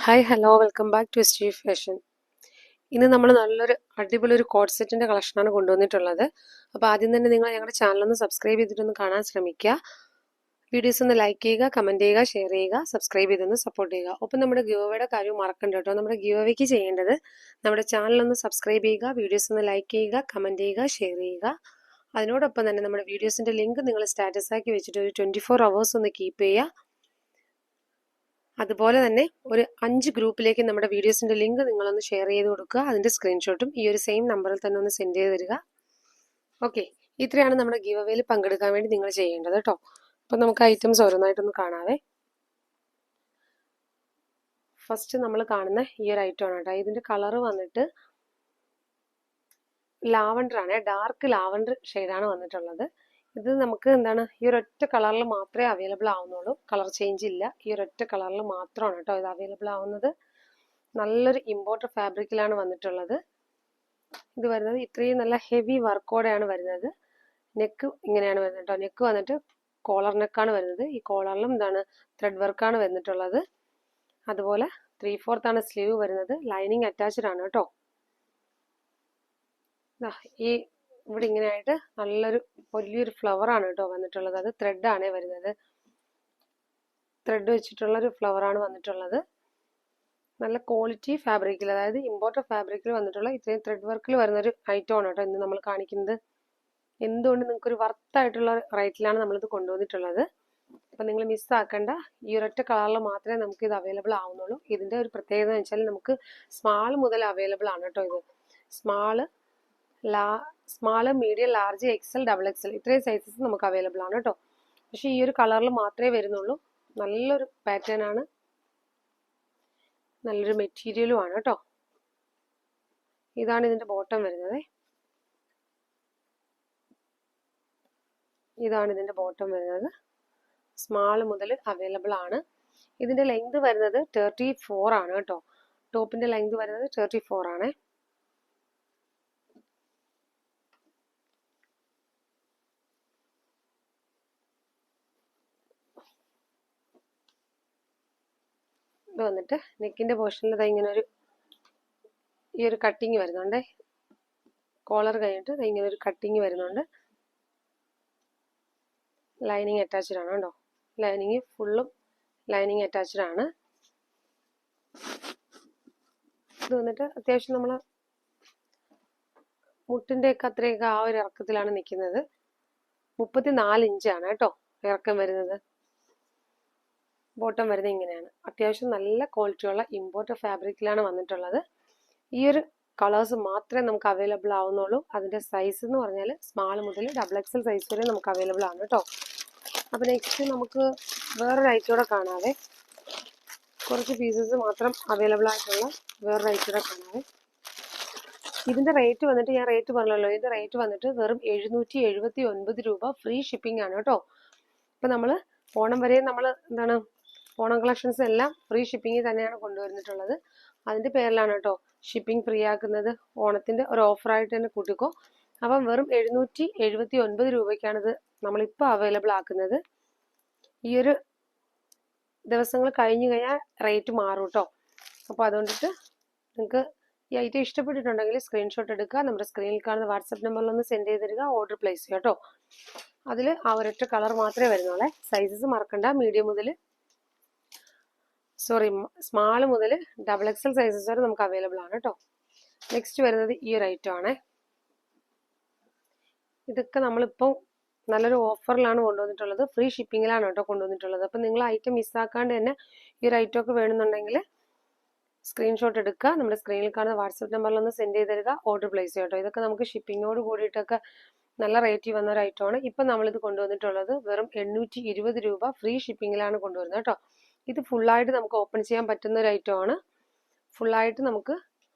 Hi hello welcome back to Steve fashion. ഇന്ന് നമ്മൾ നല്ലൊരു അടിപൊളി ഒരു കോഡ് സെറ്റിന്റെ കളക്ഷനാണ് കൊണ്ടുവന്നിട്ടുള്ളത്. അപ്പോൾ ആദ്യം തന്നെ നിങ്ങൾ ഞങ്ങളുടെ ചാനലൊന്ന് സബ്സ്ക്രൈബ് ചെയ്തിട്ടൊന്ന് കാണാൻ ശ്രമിക്കുക. വീഡിയോസ് ഒന്ന് ലൈക്ക് ചെയ്യുക, കമന്റ് ചെയ്യുക, ഷെയർ ചെയ്യുക, സബ്സ്ക്രൈബ് ചെയ്തൊന്ന് സപ്പോർട്ട് ചെയ്യുക. ഒപ്പം നമ്മുടെ ഗിവ് കാര്യം മറക്കണ്ട കേട്ടോ. നമ്മുടെ ഗിവ് ചെയ്യേണ്ടത് നമ്മുടെ ചാനലൊന്ന് സബ്സ്ക്രൈബ് ചെയ്യുക, വീഡിയോസ് ഒന്ന് ലൈക്ക് ചെയ്യുക, കമന്റ് ചെയ്യുക, ഷെയർ ചെയ്യുക. അതിനോടൊപ്പം തന്നെ നമ്മുടെ വീഡിയോസിന്റെ ലിങ്ക് നിങ്ങൾ സ്റ്റാറ്റസ് ആക്കി വെച്ചിട്ട് ഒരു 24 hours ഒന്ന് കീപ്പ് ചെയ്യുക. അതുപോലെ തന്നെ ഒരു 5 ഗ്രൂപ്പിലേക്ക് നമ്മുടെ വീഡിയോസിന്റെ ലിങ്ക് നിങ്ങളൊന്ന് ഷെയർ ചെയ്ത് കൊടുക്കുക. അതിന്റെ സ്ക്രീൻഷോട്ടും ഈ ഒരു സെയിം നമ്പറിൽ തന്നെ ഒന്ന് സെൻഡ് ചെയ്ത് തരിക. ഓക്കെ, ഇത്രയാണ് നമ്മുടെ ഗിവ് അവേയിൽ പങ്കെടുക്കാൻ വേണ്ടി നിങ്ങൾ ചെയ്യേണ്ടത് കേട്ടോ. അപ്പം നമുക്ക് ഐറ്റംസ് ഓരോന്നായിട്ടൊന്ന് കാണാവേ. ഫസ്റ്റ് നമ്മൾ കാണുന്ന ഈ ഒരു ഐറ്റം ആണ് കേട്ടോ. ഇതിന്റെ കളർ വന്നിട്ട് ലാവണ്ടർ ആണ്, ഡാർക്ക് ലാവണ്ടർ ഷെയ്ഡാണ് വന്നിട്ടുള്ളത്. ഇത് നമുക്ക് എന്താണ് ഈ ഒരൊറ്റ കളറിൽ മാത്രമേ അവൈലബിൾ ആവുന്നുള്ളൂ, കളർ ചേഞ്ച് ഇല്ല. ഈ ഒരൊറ്റ കളറിൽ മാത്രമാണ് കേട്ടോ ഇത് അവൈലബിൾ ആവുന്നത്. നല്ലൊരു ഇമ്പോർട്ടഡ് ഫാബ്രിക്കിലാണ് വന്നിട്ടുള്ളത്. ഇത് വരുന്നത് ഇത്രയും നല്ല ഹെവി വർക്കോടെയാണ് വരുന്നത്. നെക്ക് ഇങ്ങനെയാണ് വരുന്നത് കേട്ടോ. നെക്ക് വന്നിട്ട് കോളർ നെക്കാണ് വരുന്നത്. ഈ കോളറിലും എന്താണ് ത്രെഡ് വർക്കാണ് വന്നിട്ടുള്ളത്. അതുപോലെ 3/4 ആണ് സ്ലീവ് വരുന്നത്. ലൈനിങ് അറ്റാച്ച്ഡ് ആണ് കേട്ടോ. ഈ ഇവിടെ ഇങ്ങനെ ആയിട്ട് നല്ലൊരു വലിയൊരു ഫ്ലവർ ആണ് കേട്ടോ വന്നിട്ടുള്ളത്. അത് ത്രെഡ് ആണ് വരുന്നത്. ത്രെഡ് വെച്ചിട്ടുള്ള ഒരു ഫ്ലവർ ആണ് വന്നിട്ടുള്ളത്. നല്ല ക്വാളിറ്റി ഫാബ്രിക്കിൽ, അതായത് ഇമ്പോർട്ടഡ് ഫാബ്രിക്കിൽ വന്നിട്ടുള്ള ഇത്രയും ത്രെഡ് വർക്കിൽ വരുന്ന ഒരു ഐറ്റം ആണ് കേട്ടോ ഇന്ന് നമ്മൾ കാണിക്കുന്നത്. എന്തുകൊണ്ട് നിങ്ങൾക്ക് ഒരു വർത്തായിട്ടുള്ള റേറ്റിലാണ് നമ്മളിത് കൊണ്ടുവന്നിട്ടുള്ളത്. അപ്പം നിങ്ങൾ മിസ്സാക്കേണ്ട. ഈ ഒരൊറ്റ കളറിൽ മാത്രമേ നമുക്ക് ഇത് അവൈലബിൾ ആവുന്നുള്ളൂ. ഇതിന്റെ ഒരു പ്രത്യേകത എന്ന് വെച്ചാൽ നമുക്ക് സ്മാൾ മുതൽ അവൈലബിൾ ആണ് കേട്ടോ. ഇത് small, medium, large, XL, XXL ഇത്രയും സൈസസ് നമുക്ക് അവൈലബിൾ ആണ് കേട്ടോ. പക്ഷെ ഈ ഒരു കളറിൽ മാത്രമേ വരുന്നുള്ളൂ. നല്ലൊരു പാറ്റേൺ ആണ്, നല്ലൊരു മെറ്റീരിയലും ആണ് കേട്ടോ. ഇതാണ് ഇതിന്റെ ബോട്ടം വരുന്നത്. ഇതാണ് ഇതിന്റെ ബോട്ടം വരുന്നത്. സ്മാൾ മുതൽ അവൈലബിൾ ആണ്. ഇതിന്റെ ലെങ്ത് വരുന്നത് 34 ആണ് കേട്ടോ. ടോപ്പിന്റെ ലെങ്ത് വരുന്നത് 34 ആണ്. ഇത് വന്നിട്ട് നെക്കിന്റെ പോർഷനിൽ ഇങ്ങനെ ഈ ഒരു കട്ടിങ് വരുന്നുണ്ട്. കോളർ കഴിഞ്ഞിട്ട് ഇങ്ങനെ ഒരു കട്ടിങ് വരുന്നുണ്ട്. ലൈനിങ് അറ്റാച്ച്ഡ് ആണ് കേട്ടോ. ലൈനിങ് ഫുള്ളും ലൈനിങ് അറ്റാച്ച്ഡ് ആണ്. ഇത് വന്നിട്ട് അത്യാവശ്യം നമ്മൾ മുട്ടിന്റെ ഒക്കെ അത്രയൊക്കെ ആ ഒരു ഇറക്കത്തിലാണ് നിൽക്കുന്നത്. 34 ഇഞ്ചാണ് കേട്ടോ ഇറക്കം വരുന്നത്. ബോട്ടം വരുന്നത് ഇങ്ങനെയാണ്. അത്യാവശ്യം നല്ല ക്വാളിറ്റിയുള്ള ഇമ്പോർട്ടഡ് ഫാബ്രിക്കിലാണ് വന്നിട്ടുള്ളത്. ഈ ഒരു കളേഴ്സ് മാത്രമേ നമുക്ക് അവൈലബിൾ ആവുന്നുള്ളൂ. അതിന്റെ സൈസ് എന്ന് പറഞ്ഞാൽ സ്മാൾ മുതൽ XXL സൈസ് വരെ നമുക്ക് അവൈലബിൾ ആണ് കേട്ടോ. അപ്പൊ നെക്സ്റ്റ് നമുക്ക് വേറൊരു ഐറ്റൂടെ കാണാവേ. കുറച്ച് പീസസ് മാത്രം അവൈലബിൾ ആയിട്ടുള്ള വേറൊരു ഐറ്റൂടെ കാണാവേ. ഇതിന്റെ റേറ്റ് വന്നിട്ട് ഞാൻ റേറ്റ് പറഞ്ഞല്ലോ. ഇതിന്റെ റേറ്റ് വന്നിട്ട് വെറും 779 രൂപ. ഫ്രീ ഷിപ്പിംഗ് ആണ് കേട്ടോ. അപ്പൊ നമ്മള് ഓണം വരെ നമ്മൾ എന്താണ് ഓണം കളക്ഷൻസ് എല്ലാം ഫ്രീ ഷിപ്പിംഗ് തന്നെയാണ് കൊണ്ടുവന്നിട്ടുള്ളത്. അതിന്റെ പേരിലാണ് കേട്ടോ ഷിപ്പിംഗ് ഫ്രീ ആക്കുന്നത്. ഓണത്തിന്റെ ഒരു ഓഫറായിട്ട് തന്നെ കൂട്ടിക്കോ. അപ്പം വെറും 779 രൂപയ്ക്കാണ് ഇത് നമ്മളിപ്പോൾ അവൈലബിൾ ആക്കുന്നത്. ഈ ഒരു ദിവസങ്ങൾ കഴിഞ്ഞു കഴിഞ്ഞാൽ റേറ്റ് മാറും കേട്ടോ. അപ്പോൾ അതുകൊണ്ടിട്ട് നിങ്ങൾക്ക് ഈ ഐറ്റം ഇഷ്ടപ്പെട്ടിട്ടുണ്ടെങ്കിൽ സ്ക്രീൻഷോട്ട് എടുക്കുക. നമ്മുടെ സ്ക്രീനിൽ കാണുന്ന വാട്സപ്പ് നമ്പറിലൊന്ന് സെൻഡ് ചെയ്ത് തരിക. ഓർഡർ പ്ലേസ് ചെയ്യുക കേട്ടോ. അതിൽ ആ ഒരൊറ്റ കളർ മാത്രമേ വരുന്നുള്ളേ. സൈസസ് മറക്കണ്ട. മീഡിയം മുതൽ സ്മാൾ മുതൽ XXL സൈസസ് വരെ നമുക്ക് അവൈലബിൾ ആണ് കേട്ടോ. നെക്സ്റ്റ് വരുന്നത് ഈ ഒരു ഐറ്റം ആണ്. ഇതൊക്കെ നമ്മളിപ്പോൾ നല്ലൊരു ഓഫറിലാണ് കൊണ്ടുവന്നിട്ടുള്ളത്. ഫ്രീ ഷിപ്പിങ്ങിലാണ് കേട്ടോ കൊണ്ടുവന്നിട്ടുള്ളത്. അപ്പം നിങ്ങൾ ഐറ്റം മിസ്സാക്കാണ്ട് തന്നെ ഈ ഒരു ഐറ്റം ഒക്കെ വേണമെന്നുണ്ടെങ്കിൽ സ്ക്രീൻഷോട്ട് എടുക്കുക. നമ്മുടെ സ്ക്രീനിൽ കാണുന്ന വാട്സപ്പ് നമ്പറിലൊന്ന് സെൻഡ് ചെയ്ത് തരിക. ഓർഡർ പ്ലേസ് ചെയ്യുക കേട്ടോ. ഇതൊക്കെ നമുക്ക് ഷിപ്പിങ്ങോട് കൂടിയിട്ടൊക്കെ നല്ല റേറ്റിൽ വന്ന ഒരു ഐറ്റമാണ്. ഇപ്പം നമ്മളിത് കൊണ്ടുവന്നിട്ടുള്ളത് വെറും 820 രൂപ ഫ്രീ ഷിപ്പിങ്ങിലാണ് കൊണ്ടുവരുന്നത് കേട്ടോ. ഇത് ഫുള്ളായിട്ട് നമുക്ക് ഓപ്പൺ ചെയ്യാൻ പറ്റുന്ന ഒരു ഐറ്റം ആണ്. ഫുള്ളായിട്ട് നമുക്ക്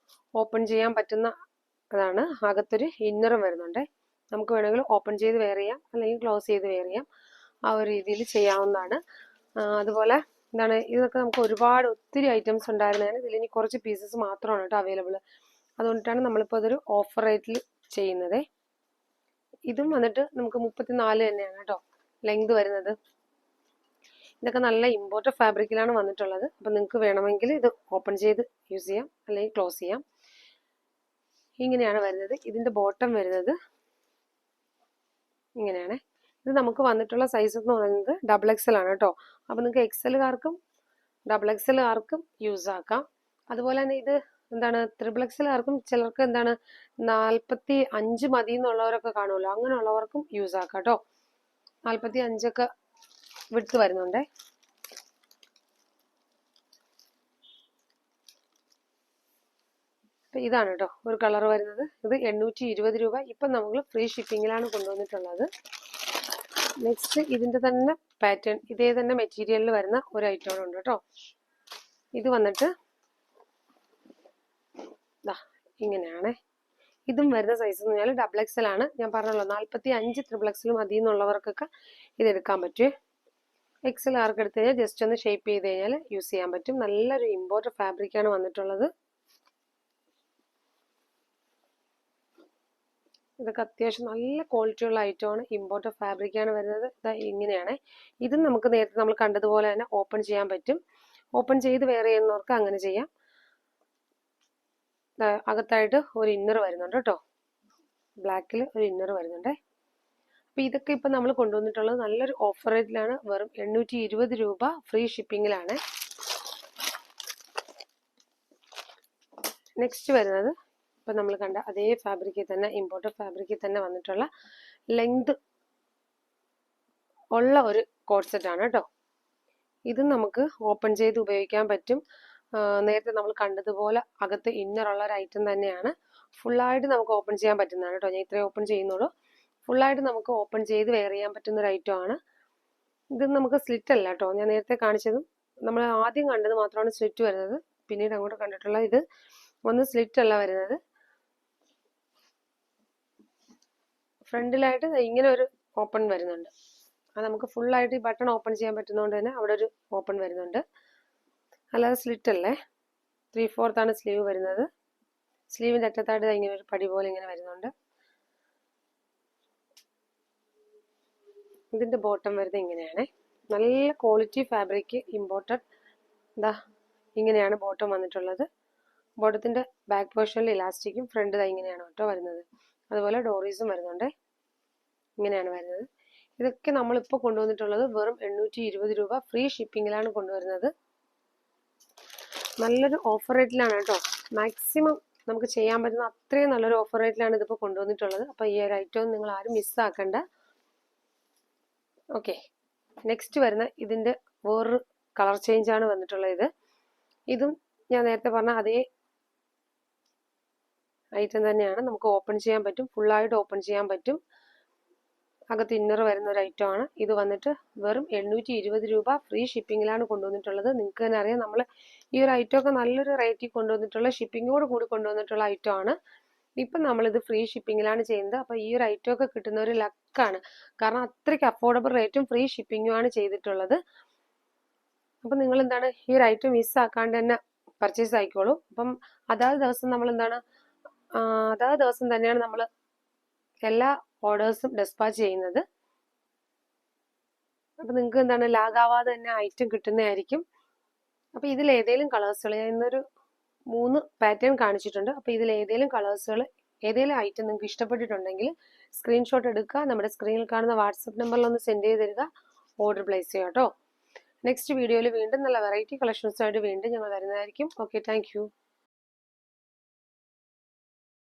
ഓപ്പൺ ചെയ്യാൻ പറ്റുന്ന അതാണ്. അകത്തൊരു ഇന്നറും വരുന്നുണ്ട്. നമുക്ക് വേണമെങ്കിൽ ഓപ്പൺ ചെയ്ത് വെയർ ചെയ്യാം, അല്ലെങ്കിൽ ക്ലോസ് ചെയ്ത് വെയർ ചെയ്യാം. ആ ഒരു രീതിയിൽ ചെയ്യാവുന്നതാണ്. അതുപോലെ എന്താണ് ഇതൊക്കെ നമുക്ക് ഒത്തിരി ഐറ്റംസ് ഉണ്ടായിരുന്നതാണ്. ഇതിലിനി കുറച്ച് പീസസ് മാത്രമാണ് കേട്ടോ അവൈലബിൾ. അതുകൊണ്ടിട്ടാണ് നമ്മളിപ്പോൾ അതൊരു ഓഫർ റേറ്റിൽ ചെയ്യുന്നത്. ഇതും വന്നിട്ട് നമുക്ക് 34 തന്നെയാണ് കേട്ടോ ലെങ്ത് വരുന്നത്. ഇതൊക്കെ നല്ല ഇമ്പോർട്ടഡ് ഫാബ്രിക്കിലാണ് വന്നിട്ടുള്ളത്. അപ്പം നിങ്ങൾക്ക് വേണമെങ്കിൽ ഇത് ഓപ്പൺ ചെയ്ത് യൂസ് ചെയ്യാം, അല്ലെങ്കിൽ ക്ലോസ് ചെയ്യാം. ഇങ്ങനെയാണ് വരുന്നത്. ഇതിൻ്റെ ബോട്ടം വരുന്നത് ഇങ്ങനെയാണ്. ഇത് നമുക്ക് വന്നിട്ടുള്ള സൈസ് എന്ന് പറയുന്നത് XXL ആണ് കേട്ടോ. അപ്പം നിങ്ങൾക്ക് XLകാർക്കും XXLകാർക്കും യൂസ് ആക്കാം. അതുപോലെ തന്നെ ഇത് എന്താണ് XXLകാർക്കും ചിലർക്ക് എന്താണ് 45 മതി എന്നുള്ളവരൊക്കെ കാണുമല്ലോ, അങ്ങനെയുള്ളവർക്കും യൂസ് ആക്കാം കേട്ടോ. 45 വിട്ട് വരുന്നുണ്ടേ. ഇതാണ് കേട്ടോ ഒരു കളർ വരുന്നത്. ഇത് 820 രൂപ. ഇപ്പം നമ്മൾ ഫ്രീ ഷിപ്പിങ്ങിലാണ് കൊണ്ടുവന്നിട്ടുള്ളത്. നെക്സ്റ്റ് ഇതിൻ്റെ തന്നെ പാറ്റേൺ, ഇതേ തന്നെ മെറ്റീരിയലിൽ വരുന്ന ഒരു ഐറ്റം ഉണ്ട് കേട്ടോ. ഇത് വന്നിട്ട് ഇങ്ങനെയാണ്. ഇതും വരുന്ന സൈസ് എന്ന് പറഞ്ഞാൽ XXL ആണ്. ഞാൻ പറഞ്ഞല്ലോ 45 XXL മതി എന്നുള്ളവർക്കൊക്കെ ഇത് എടുക്കാൻ പറ്റുമേ. XL ആർക്ക് എടുത്തു കഴിഞ്ഞാൽ ജസ്റ്റ് ഒന്ന് ഷേപ്പ് ചെയ്ത് കഴിഞ്ഞാൽ യൂസ് ചെയ്യാൻ പറ്റും. നല്ലൊരു ഇമ്പോർട്ടഡ് ഫാബ്രിക്കാണ് വന്നിട്ടുള്ളത്. ഇതൊക്കെ അത്യാവശ്യം നല്ല ക്വാളിറ്റിയുള്ള ഐറ്റമാണ്. ഇമ്പോർട്ടഡ് ഫാബ്രിക്കാണ് വരുന്നത്. ഇങ്ങനെയാണ്. ഇതും നമുക്ക് നേരത്തെ നമ്മൾ കണ്ടതുപോലെ തന്നെ ഓപ്പൺ ചെയ്യാൻ പറ്റും. ഓപ്പൺ ചെയ്ത് വെയർ ചെയ്യുന്നവർക്ക് അങ്ങനെ ചെയ്യാം. അകത്തായിട്ട് ഒരു ഇന്നർ വരുന്നുണ്ട് കേട്ടോ. ബ്ലാക്കിൽ ഒരു ഇന്നർ വരുന്നുണ്ട്. അപ്പം ഇതൊക്കെ ഇപ്പം നമ്മൾ കൊണ്ടുവന്നിട്ടുള്ളത് നല്ലൊരു ഓഫർ റേറ്റിലാണ്. വെറും 820 രൂപ ഫ്രീ ഷിപ്പിങ്ങിലാണ്. നെക്സ്റ്റ് വരുന്നത് ഇപ്പം നമ്മൾ കണ്ട അതേ ഫാബ്രിക്കിൽ തന്നെ, ഇമ്പോർട്ടഡ് ഫാബ്രിക്കിൽ തന്നെ വന്നിട്ടുള്ള ലെങ്ത് ഉള്ള ഒരു കോട്ട് സെറ്റ് ആണ് കേട്ടോ. ഇതും നമുക്ക് ഓപ്പൺ ചെയ്ത് ഉപയോഗിക്കാൻ പറ്റും. നേരത്തെ നമ്മൾ കണ്ടതുപോലെ അകത്ത് ഇന്നറുള്ള ഒരു ഐറ്റം തന്നെയാണ്. ഫുള്ളായിട്ട് നമുക്ക് ഓപ്പൺ ചെയ്യാൻ പറ്റുന്നതാണ് കേട്ടോ. ഞാൻ ഇത്രയും ഓപ്പൺ ചെയ്യുന്നുള്ളൂ. ഫുള്ളായിട്ട് നമുക്ക് ഓപ്പൺ ചെയ്ത് വെയർ ചെയ്യാൻ പറ്റുന്ന ഒരു ഐറ്റം ആണ്. ഇത് നമുക്ക് സ്ലിറ്റ് അല്ല കേട്ടോ. ഞാൻ നേരത്തെ കാണിച്ചതും നമ്മൾ ആദ്യം കണ്ടത് മാത്രമാണ് സ്ലിറ്റ് വരുന്നത്. പിന്നീട് അങ്ങോട്ട് കണ്ടിട്ടുള്ള ഇത് ഒന്ന് സ്ലിറ്റ് അല്ല വരുന്നത്. ഫ്രണ്ടിലായിട്ട് ഇങ്ങനെ ഒരു ഓപ്പൺ വരുന്നുണ്ട്. അത് നമുക്ക് ഫുള്ളായിട്ട് ഈ ബട്ടൺ ഓപ്പൺ ചെയ്യാൻ പറ്റുന്നതുകൊണ്ട് തന്നെ അവിടെ ഒരു ഓപ്പൺ വരുന്നുണ്ട്. അല്ലാതെ സ്ലിറ്റ് അല്ലേ. 3/4 ആണ് സ്ലീവ് വരുന്നത്. സ്ലീവിൻ്റെ അറ്റത്തായിട്ട് ഇങ്ങനെ ഒരു പടി പോലെ ഇങ്ങനെ വരുന്നുണ്ട്. ഇതിൻ്റെ ബോട്ടം വരുന്നത് ഇങ്ങനെയാണ്. നല്ല ക്വാളിറ്റി ഫാബ്രിക്, ഇമ്പോർട്ടഡ്. ഇങ്ങനെയാണ് ബോട്ടം വന്നിട്ടുള്ളത്. ബോട്ടത്തിൻ്റെ ബാക്ക് പോർഷനിൽ ഇലാസ്റ്റിക്കും ഫ്രണ്ട് ഇങ്ങനെയാണ് കേട്ടോ വരുന്നത്. അതുപോലെ ഡോറീസും വരുന്നുണ്ട്. ഇങ്ങനെയാണ് വരുന്നത്. ഇതൊക്കെ നമ്മളിപ്പോൾ കൊണ്ടുവന്നിട്ടുള്ളത് വെറും 820 രൂപ ഫ്രീ ഷിപ്പിങ്ങിലാണ് കൊണ്ടുവരുന്നത്. നല്ലൊരു ഓഫർ റേറ്റിലാണ് കേട്ടോ. മാക്സിമം നമുക്ക് ചെയ്യാൻ പറ്റുന്ന അത്രയും നല്ലൊരു ഓഫർ റേറ്റിലാണ് ഇതിപ്പോൾ കൊണ്ടുവന്നിട്ടുള്ളത്. അപ്പോൾ ഈ ഒരു ഐറ്റം നിങ്ങൾ ആരും മിസ്സാക്കണ്ട. ഓക്കെ, നെക്സ്റ്റ് വരുന്ന ഇതിൻ്റെ വേറൊരു കളർ ചേഞ്ച് ആണ് വന്നിട്ടുള്ളത്. ഇതും ഞാൻ നേരത്തെ പറഞ്ഞ അതേ ഐറ്റം തന്നെയാണ്. നമുക്ക് ഓപ്പൺ ചെയ്യാൻ പറ്റും, ഫുള്ളായിട്ട് ഓപ്പൺ ചെയ്യാൻ പറ്റും. അകത്ത് ഇന്നർ വരുന്ന ഒരു ഐറ്റം ആണ്. ഇത് വന്നിട്ട് വെറും 820 രൂപ ഫ്രീ ഷിപ്പിങ്ങിലാണ് കൊണ്ടുവന്നിട്ടുള്ളത്. നിങ്ങൾക്ക് തന്നെ അറിയാം, നമ്മൾ ഈ ഒരു ഐറ്റം ഒക്കെ നല്ലൊരു റേറ്റിൽ കൊണ്ടുവന്നിട്ടുള്ള, ഷിപ്പിങ്ങോട് കൂടി കൊണ്ടുവന്നിട്ടുള്ള ഐറ്റം ആണ്. ഇപ്പം നമ്മളിത് ഫ്രീ ഷിപ്പിങ്ങിലാണ് ചെയ്യുന്നത്. അപ്പോൾ ഈ ഒരു ഐറ്റം ഒക്കെ കിട്ടുന്ന ഒരു ലക്കാണ്. കാരണം അത്രയ്ക്ക് അഫോർഡബിൾ റേറ്റും ഫ്രീ ഷിപ്പിങ്ങുമാണ് ചെയ്തിട്ടുള്ളത്. അപ്പം നിങ്ങൾ എന്താണ് ഈ ഒരു ഐറ്റം മിസ്സാക്കാണ്ട് തന്നെ പർച്ചേസ് ആയിക്കോളൂ. അപ്പം അതാത് ദിവസം നമ്മൾ എന്താണ് അതാത് ദിവസം തന്നെയാണ് നമ്മൾ എല്ലാ ഓർഡേഴ്സും ഡെസ്പാച്ച് ചെയ്യുന്നത്. അപ്പം നിങ്ങൾക്ക് എന്താണ് ലാഗാവാതെ തന്നെ ഐറ്റം കിട്ടുന്നതായിരിക്കും. അപ്പോൾ ഇതിൽ ഏതെങ്കിലും കളേഴ്സുകൾ, ഞാൻ ഇന്നൊരു 3 പാറ്റേൺ കാണിച്ചിട്ടുണ്ട്. അപ്പോൾ ഇതിൽ ഏതെങ്കിലും കളേഴ്സുകൾ, ഏതെങ്കിലും ഐറ്റം നിങ്ങൾക്ക് ഇഷ്ടപ്പെട്ടിട്ടുണ്ടെങ്കിൽ സ്ക്രീൻഷോട്ട് എടുക്കുക, നമ്മുടെ സ്ക്രീനിൽ കാണുന്ന വാട്സപ്പ് നമ്പറിൽ ഒന്ന് സെൻഡ് ചെയ്ത് തരിക, ഓർഡർ പ്ലേസ് ചെയ്യുക കേട്ടോ. നെക്സ്റ്റ് വീഡിയോയിൽ വീണ്ടും നല്ല വെറൈറ്റി കളക്ഷൻസായിട്ട് വീണ്ടും ഞങ്ങൾ വരുന്നതായിരിക്കും. Okay, thank you.